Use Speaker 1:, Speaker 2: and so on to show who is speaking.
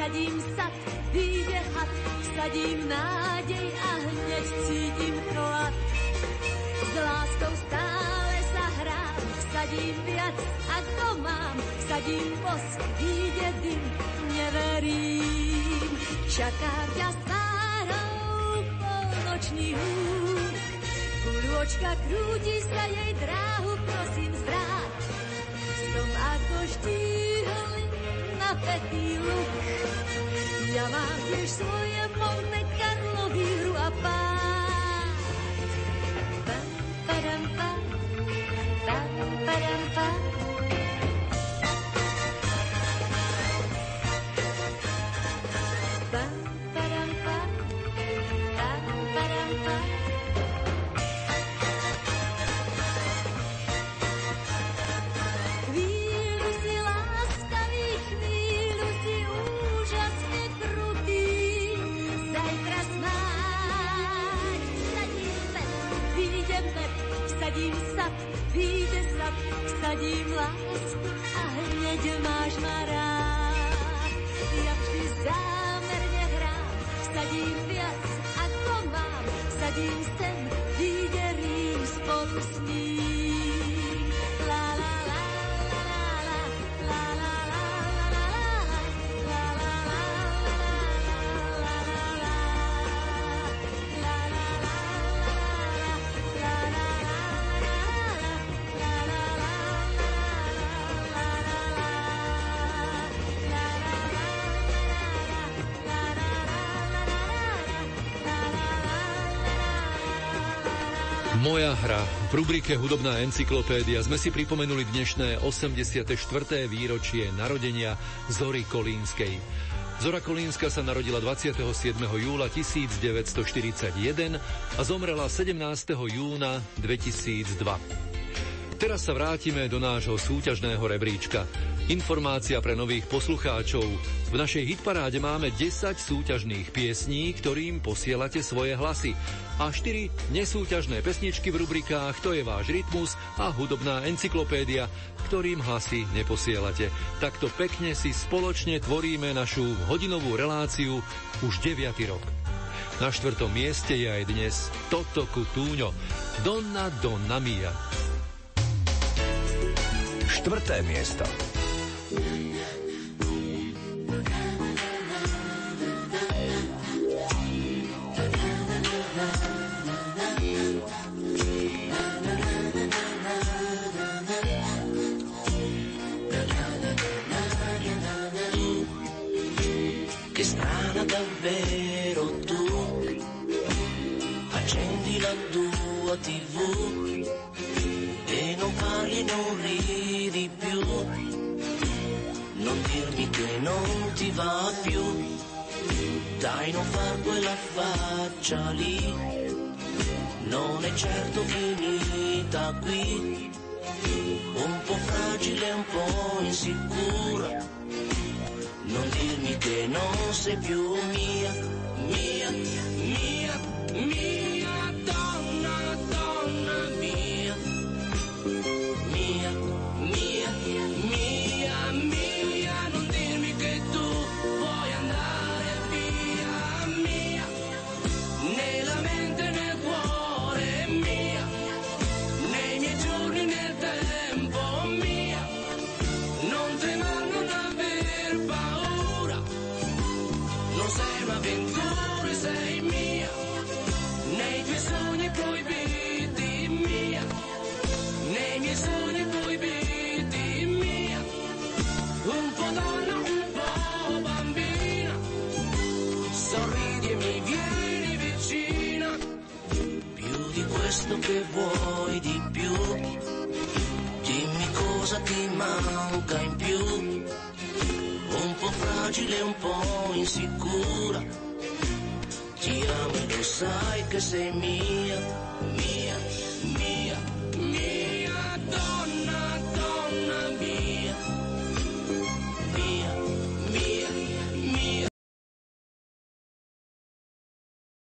Speaker 1: vsadím sad, vyjde had, vsadím nádej a hneď cítim chlad. S láskou stále sa hrám, vsadím viac, ako mám, vsadím bosk, vyjde dym, neverím. Čaká ťa stárou polnočný húd, guľôčka krúti sa jej dráhu, prosím zvráť. Som ako štíhol na pätý luk, ja mám tiež svoje Monte Carlový hru a pád. Pam, padam, pam, pam, padam, pam. Pam, padam, pam, pam, padam, pam. Chvíľu si láskavý, chvíľu si úžasne krutý. Zajtra snáď vsadím med, vyjde med, vsadím sad, vyjde sad, vsadím lásku a hneď máš ma rád. Ja vždy zámerne hrám, vsadím viac, ako mám, vsadím sem, vyjde Rím spolu s ním. La la la la la la la la la la la la la
Speaker 2: Moja hra. V rubrike Hudobná encyklopédia sme si pripomenuli dnešné 84. výročie narodenia Zory Kolínskej. Zora Kolínska sa narodila 27. júla 1941 a zomrela 17. júna 2002. Teraz sa vrátime do nášho súťažného rebríčka. Informácia pre nových poslucháčov. V našej hitparáde máme 10 súťažných piesní, ktorým posielate svoje hlasy. A 4 nesúťažné pesničky v rubrikách To je váš rytmus a Hudobná encyklopédia, ktorým hlasy neposielate. Takto pekne si spoločne tvoríme našu hodinovú reláciu už 9. rok. Na 4. mieste je aj dnes Toto Cutugno, Donna Donna Mia.
Speaker 3: 4. miesto.
Speaker 4: Che strana davvero tu, accendi la tua TV e non parli e non ridi più, non dirmi che non ti va più, dai non far quella faccia lì, non è certo finita qui, un po' fragile, un po' insicura, non dirmi che non sei più mia, mia, mia, mia, donna, donna mia, mia, mia, mia, mia, non dirmi che tu vuoi andare via, mia, nella mente e nel cuore mia, nei miei giorni nel tempo mia, non tremare, non aver paura, non sei un'avventura, sei mia, nei tuoi sogni proibiti mia, nei miei sogni proibiti mia, un po' donna, un po' bambina, sorridi e mi vieni vicina, più di questo che vuoi di più, dimmi cosa ti manca in più, un po' fragile, un po' insicura, ti amo e lo sai che sei mia, mia.